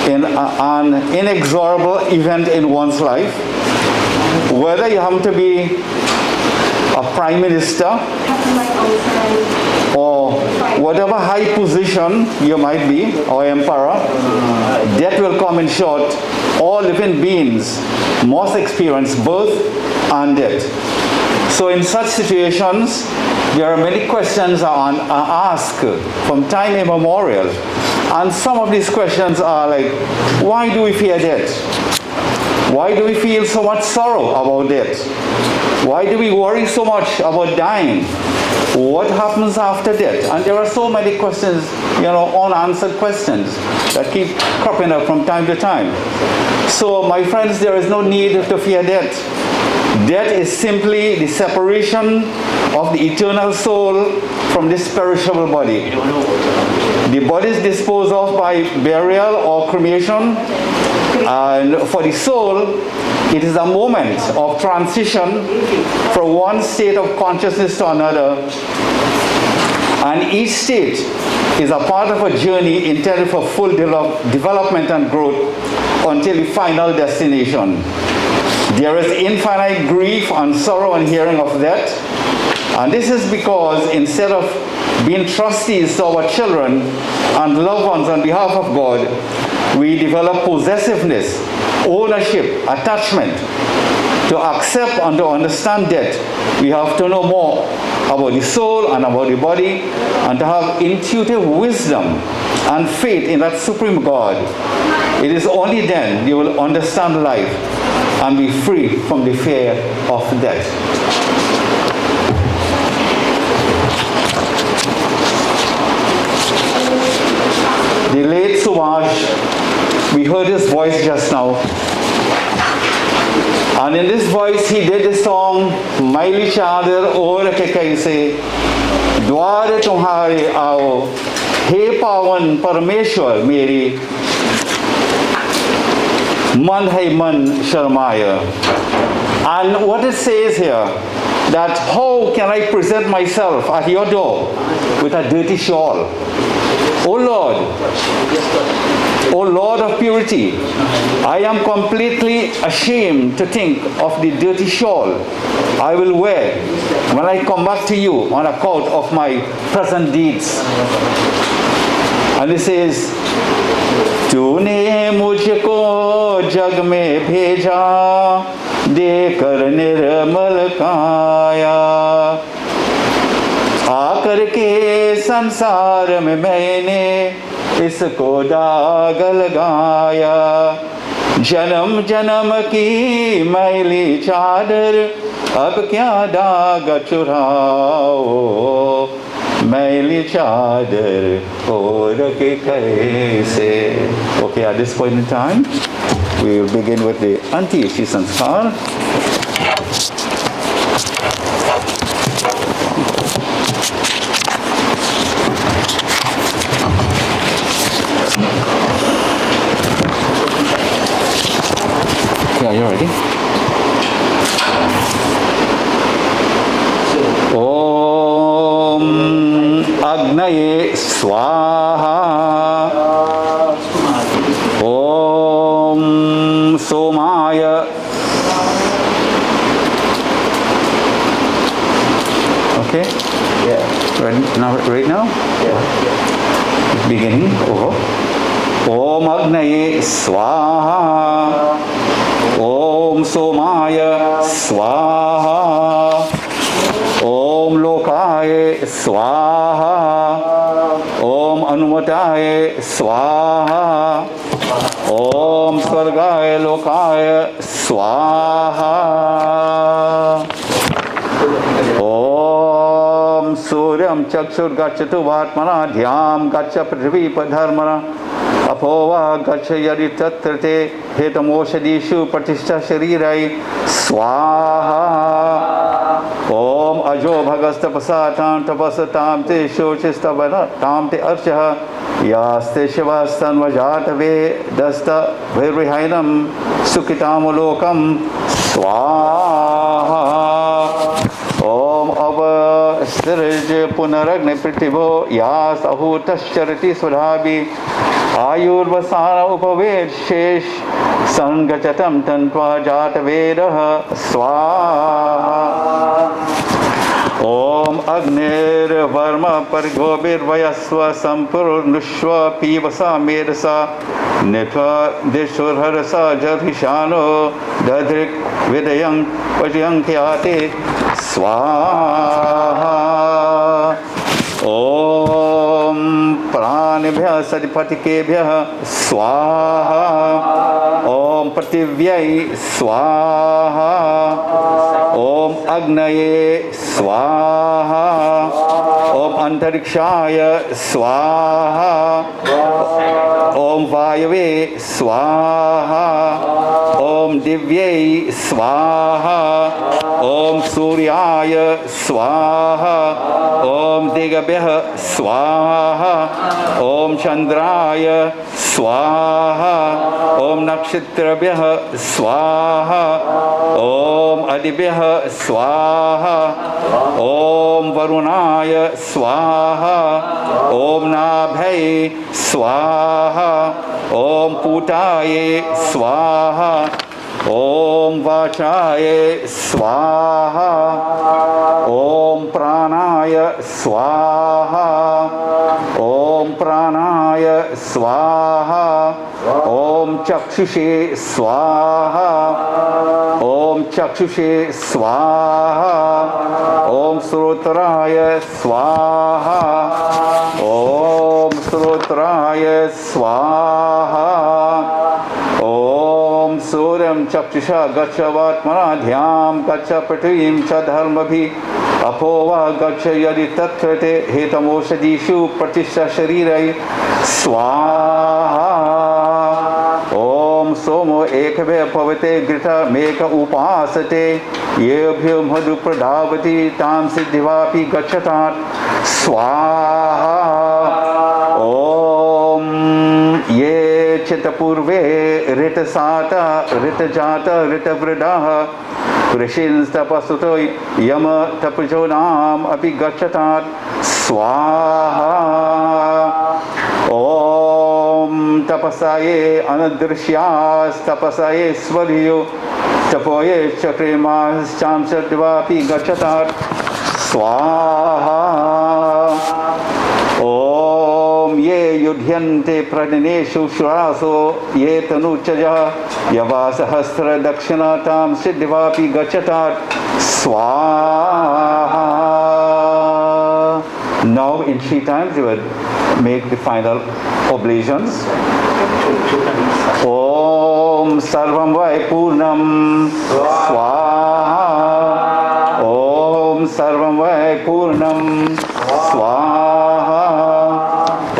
an inexorable event in one's life. Whether you happen to be a prime minister or whatever high position you might be, or emperor, death will come in short. All living beings must experience birth and death. So in such situations, there are many questions are asked from time immemorial. And some of these questions are like, why do we fear death? Why do we feel so much sorrow about death? Why do we worry so much about dying? What happens after death? And there are so many questions, unanswered questions that keep cropping up from time to time. So, my friends, there is no need to fear death. Death is simply the separation of the eternal soul from this perishable body. The body is disposed of by burial or cremation, and for the soul, it is a moment of transition from one state of consciousness to another, and each state is a part of a journey intended for full development and growth until the final destination. There is infinite grief and sorrow in hearing of death, and this is because instead of being trustees to our children and loved ones on behalf of God, we develop possessiveness, ownership, attachment. To accept and to understand death, we have to know more about the soul and about the body, and to have intuitive wisdom and faith in that supreme God. It is only then you will understand life and be free from the fear of death. The late Subash, we heard his voice just now. And in this voice he did the song, Maili Chadar Or Ke Kaise, Dwar Tumhare Aao, He Pawan Parameshwar Meri, Man Hai Man Sharmaya. And what it says here, that how can I present myself at your door with a dirty shawl? O Lord of purity, I am completely ashamed to think of the dirty shawl I will wear when I come back to you on account of my present deeds. And it says, Tune mujhko jag mein bheja, dekar nirmal kaya. आकर के संसार में मैंने इसको दाग लगाया, जन्म जन्म की मैली चादर अब क्या दाग चुराओ, मैली चादर और के कैसे. Okay, at this point in time, We will begin with the Anti-ashi sanskar. Okay, are you ready? Om Agnaye Swaha. Om Somaya. Okay? Yeah. Right now? Yeah. Beginning. Om Agnaye Swaha. Om Somaya Swaha. Om Lokaye Swaha. Om Anumataye Swaha. Om Swargaye Lokaye Swaha. Om Suryam Chakshur Gachatu Vatmana Dhyam Gacha Prithvi Padharmana Apova Gacha Yadi Tatrate Hetamoshadishu Pratishtha Sharirai Swaha. Om Ajo Bhagastapasatam Tapasatam Te Shochistavanatam Te Archaha Yaste Shivastan Vajatave Dasta Virvihainam Sukitamulokam Swaha. Om Ava Siraj Punaragni Pritivo Yas Ahutascharati Swadhabi Ayurvasana Upaved Shesh Sangachatam Tantva Jataveda Swaha. Om Agnir Varma Pargobir Vayaswa Sampur Nushwa Pivasa Medasa Nitva Dishur Harasa Jarhishano Dadrik Vidayang Vajyang Kyate Swaha. Om Pranibhya Sadipatikebhya Swaha. Om Prativyai Swaha. Om Agnaye Swaha. Om Antarikshaya Swaha. Om Vayave Swaha. Om Divyai Swaha. Om Suryaya Swaha. Om Digabhya Swaha. Om Chandraya Swaha. Om Nakshatrabhya Swaha. Om Adibhya Swaha. Om Varunaya Swaha. Om Nabhay Swaha. Om Putaye Swaha. Om Vachaye Swaha. Om Pranaya Swaha. Om Pranaya Swaha. Om Chakshushe Swaha. Om Chakshushe Swaha. Om Srotraya Swaha. Om Srotraya Swaha. Om Suryam Chakshusha Gachavatmana Dhyam Gacha Pratvim Chadharmabhi Apova Gacha Yadi Tatrate Hetamoshadishu Pratishtha Sharirai Swaha. Om Somo Ekabhe Pavate Grita Meka Upasate Yebhyo Madhu Pradhavati Tam Siddhivapi Gachatat Swaha. Om Ye Chitapurve Ritasata Ritajata Ritavradaha Vrishins Tapasuto Yama Tapajonam Api Gachatat Swaha. Om Tapasaye Anadrishyas Tapasaye Swadhiyo Tapoye Chakrimas Chamsadvapi Gachatat Swaha. Om Ye Yudhyante Pradineshu Shuraso Ye Tanuchaja Yavasahastra Dakshinatam Siddhivapi Gachatat Swaha. Now in 3 times you would make the final oblations. Om Sarvam Vai Purnam Swaha. Om Sarvam Vai Purnam Swaha.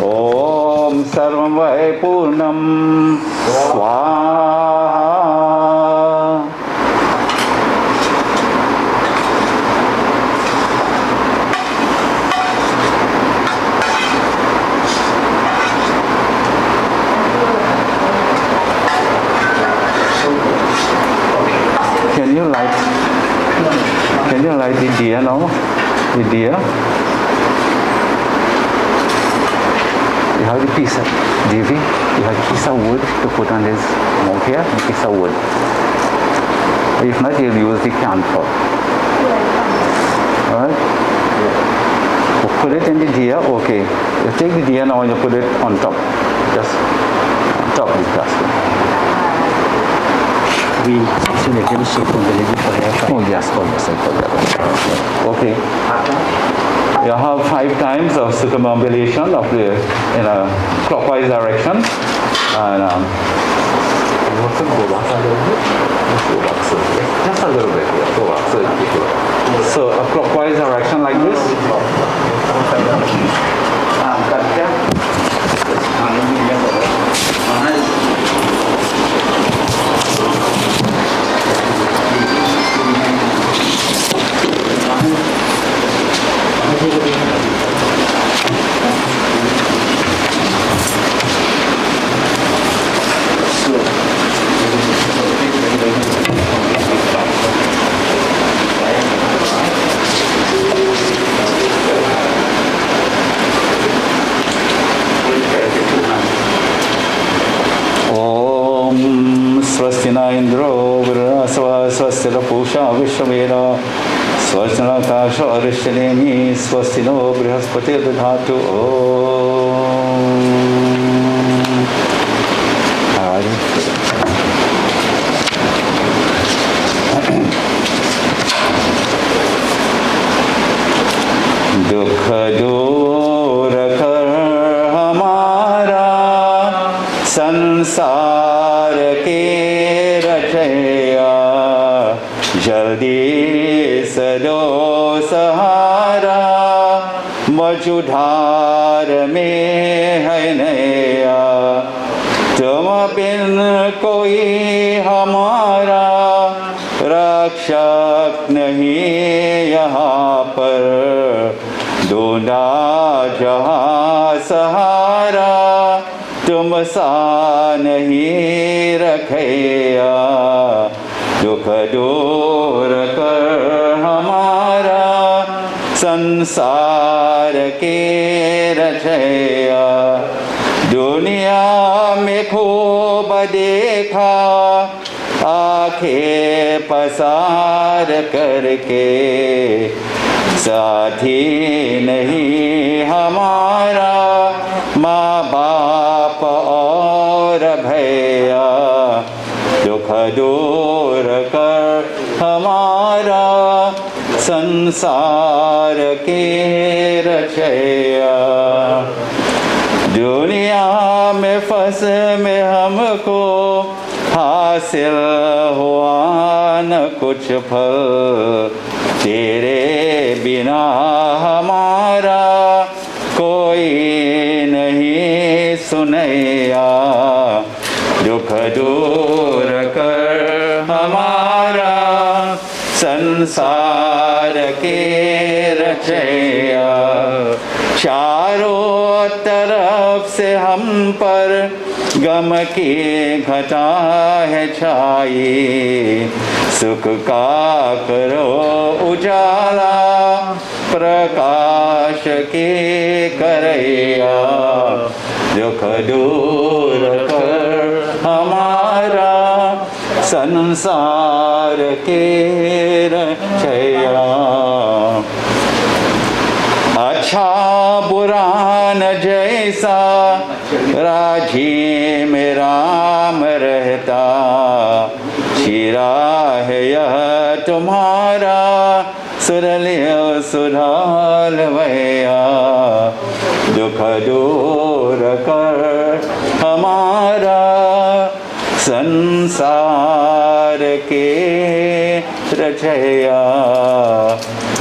Om Sarvam Vai Purnam Swaha. Can you light the diya now? The diya. You have the piece of Devi, you have a piece of wood to put on his mouth here, a piece of wood. If not, you'll use the camphor. Alright? Put it in the diya, okay. You take the diya now and you put it on top. Just on top of the plastic. We actually get a shape on the lady for hair. Oh yes, okay. You have 5 times of circumambulation of the in a clockwise direction, and just a little bit. So a clockwise direction like this. Indro Virasva Swastila Pusha Vishwamera Swastina Kasha Arishanemi Swastino Brihaspati Dhatu Dukha dur kar hamara sansar ke जल्दी सदो सहारा मझुधार में है नया तुम बिन कोई हमारा रक्षक नहीं यहाँ पर ढूंढा जहाँ सहारा तुम सा नहीं रखया दुख दूर कर हमारा संसार के रचया दुनिया में खूब देखा आंखें पसार करके साथी नहीं हमारा माँ बाप और भैया दुख दूर कर हमारा संसार के रचया दुनिया में फंस में हमको हासिल हुआ न कुछ फल तेरे बिना हमारा कोई नहीं सुनैया दुख दूर कर हमारा संसार के रचया चारों तरफ से हम पर गम की घटा है छाई सुख का करो उजाला प्रकाश के करैया दुख दूर कर हमारा संसार के रचया अच्छा बुरा न जैसा राजी में राम रहता शिरा है यह तुम्हारा सुरलिय सुधाल भैया दुख दूर कर हमारा संसार के रचया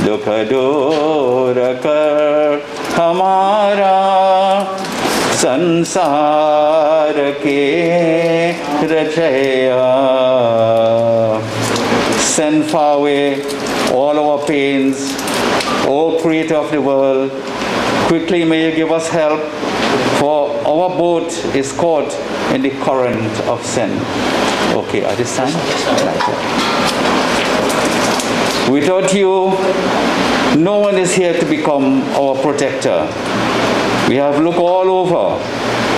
दुख दूर कर हमारा संसार के रचया send far away all our pains, O Creator of the world. Quickly may you give us help, for our boat is caught in the current of sin. Okay, at this time, like that. Without you, no one is here to become our protector. We have looked all over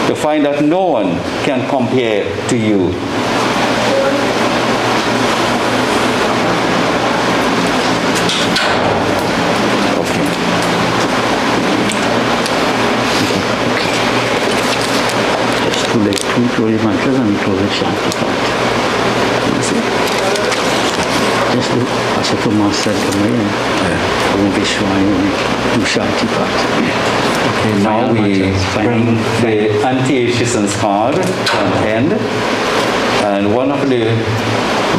to find that no one can compare to you. Just do like two glory mantras and we close the chanting part. Just do Asatoma Sadgamaya and Vishwaya and do Shanti part. Okay, now we bring the Anti-ashi sanskar to an end. And one of the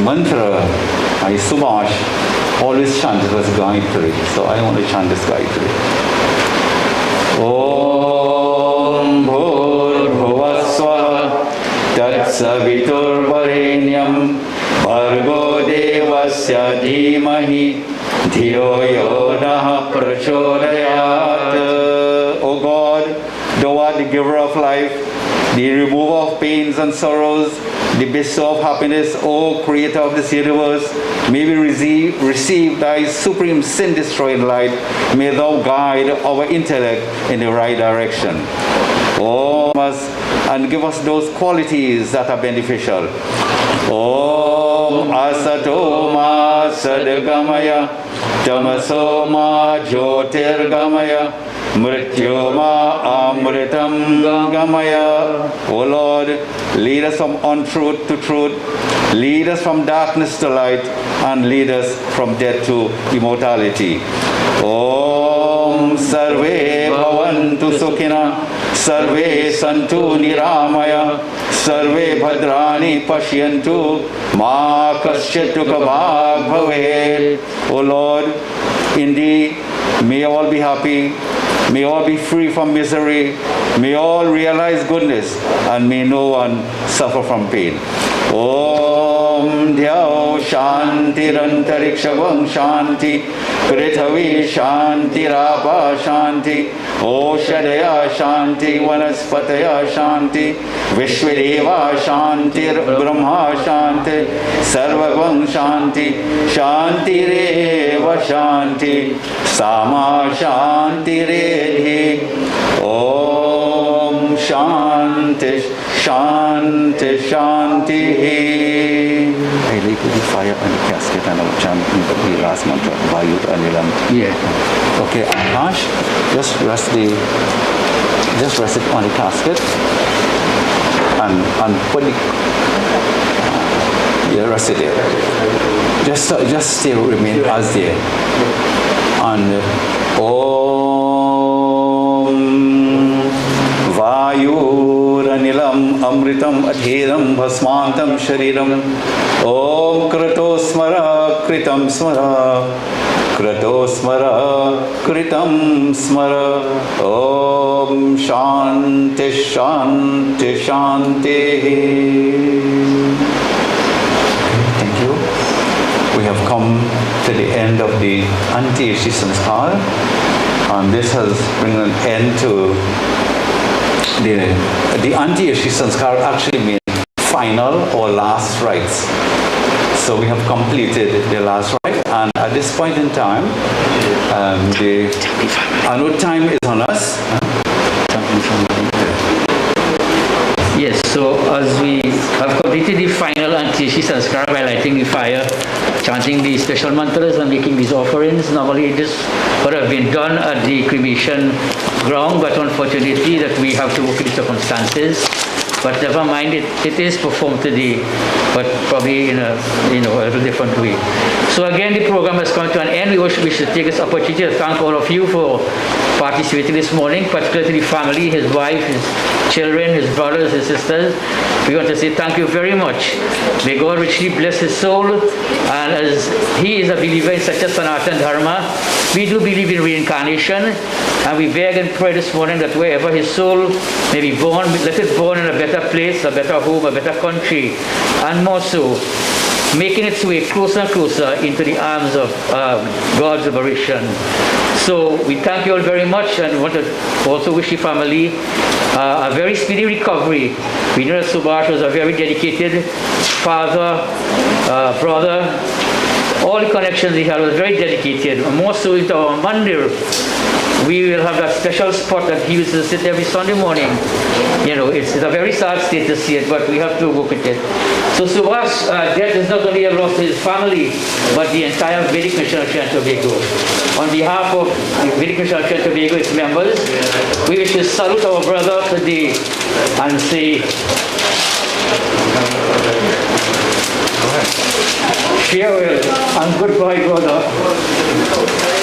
mantra by Subash always chanted was Gayatri. So I want to chant this Gayatri. Om Bhur Bhuvasva Tat Savitur Varenyam Bhargo Devasya Dhimahi Dhiyo Yo Nah Prachodayat. O God, thou art the giver of life, the remover of pains and sorrows, the bestower of happiness, O creator of this universe. May we receive thy supreme sin-destroying light. May thou guide our intellect in the right direction. Oh, and give us those qualities that are beneficial. Om Asatoma Sadgamaya Tamasoma Jyotirgamaya Mrityoma Amritam Gamaya. O Lord, lead us from untruth to truth, lead us from darkness to light, and lead us from death to immortality. Om Sarve Bhavantu Sukhina, Sarve Santu Niramaya, Sarve Bhadrani Pashyantu, Ma Kasyat Dukhabhag Bhavet. O Lord, indeed, may all be happy, may all be free from misery, may all realize goodness, and may no one suffer from pain. Om Dhyao Shantirantarikshavaṁ Shanti Prithvi Shanti Rapa Shanti Oshadaya Shanti Vanaspataya Shanti Vishwadeva Shanti Brahma Shanti Sarvagam Shanti Shanti Reva Shanti Sama Shanti Redhi. Om Shanti Shanti Shanti. I like the fire and the casket and I will chant the last mantra, Vayu Anilam. Yeah. Okay, Akash, just rest it on the casket and put the rest it there. Just stay, remain as there. And Om Vayu Anilam Amritam Adhedam Bhasmantam Shariram. Om Krato Smara Kritam Smara Krato Smara Kritam Smara. Om Shanti Shanti Shanti. Thank you. We have come to the end of the Anti-ashi sanskar, and this has bring an end to the Anti-ashi sanskar actually means final or last rites. So we have completed the last rite, and at this point in time, the annual time is on us. Yes, so as we have completed the final Anti-ashi sanskar by lighting the fire, chanting the special mantras and making these offerings, normally this would have been done at the cremation ground, but unfortunately that we have to work with the circumstances. But never mind, it is performed today, but probably in a little different way. So again, the program has come to an end. We should take this opportunity to thank all of you for participating this morning, particularly the family, his wife, his children, his brothers, his sisters. We want to say thank you very much. May God richly bless his soul. And as he is a believer in Satya Sanatana Dharma, we do believe in reincarnation. And we beg and pray this morning that wherever his soul may be born, let it born in a better place, a better home, a better country, and more so, making its way closer and closer into the arms of God's liberation. So we thank you all very much, and we want to also wish the family a very speedy recovery. We know that Subhash was a very dedicated father, brother, all the connections he had was very dedicated. More so into our mandir. We will have that special spot that he used to sit every Sunday morning. You know, it's a very sad state to see it, but we have to work with it. So Subash, death is not only a loss to his family, but the entire Vedic Mission of Trinidad and Tobago. On behalf of the Vedic Mission of Trinidad and Tobago, its members, we wish to salute our brother today and say, farewell and goodbye, brother.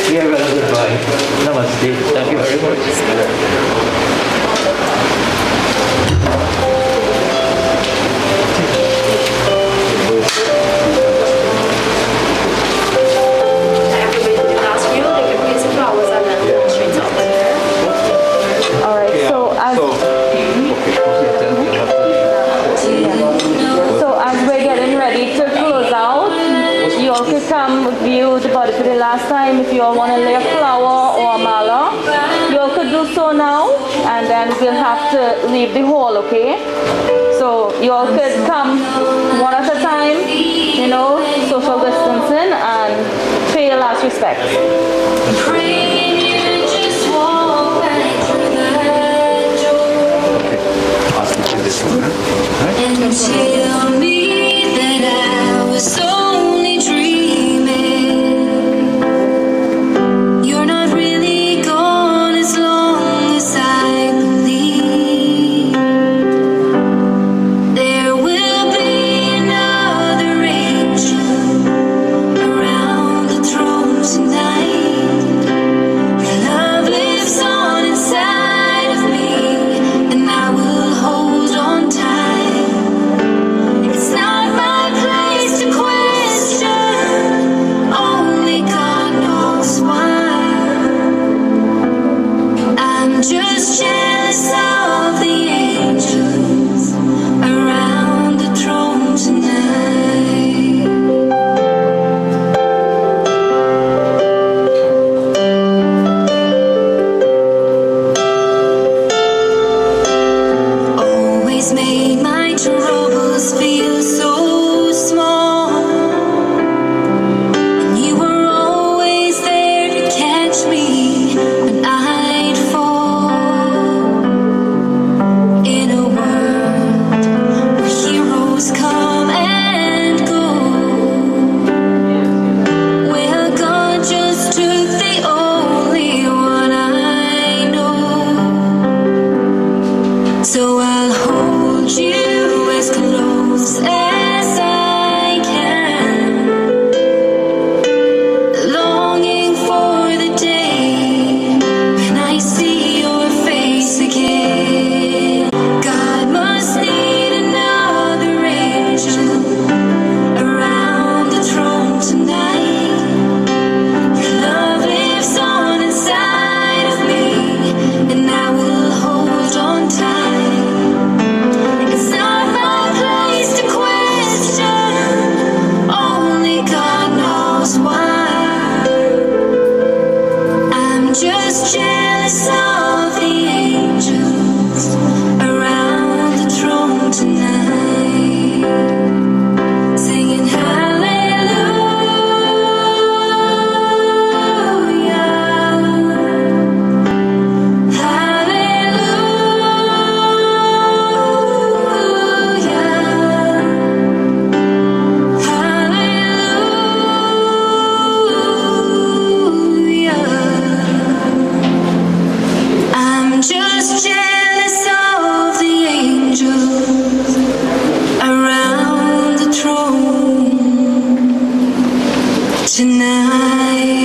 Farewell and goodbye. Namaste. Thank you very much. View the body for the last time. If you all want to lay a flower or a mala, you all could do so now, and then we'll have to leave the hall, okay? So you all could come one at a time, you know, social distancing, and pay your last respects. And tell me that I was only dreaming. You're not really gone as long as I believe. There will be another angel around the throne tonight. Your love lives on inside of me, and I will hold on tight. It's not my place to question, only God knows why. I'm just jealous of the angels around the throne tonight. Always made my troubles feel so small, and you were always there to catch me when I'd fall. In a world where heroes come and go, well, God just took the only one I know. So I'll hold you as close as I can, longing for the day when I see your face again. God must need another angel around the throne tonight. Your love lives on inside of me, and I will hold on tight. It's not my place to question, only God knows why. I'm just jealous of the angels around the throne tonight, singing hallelujah, hallelujah. I'm just jealous of the angels around the throne tonight.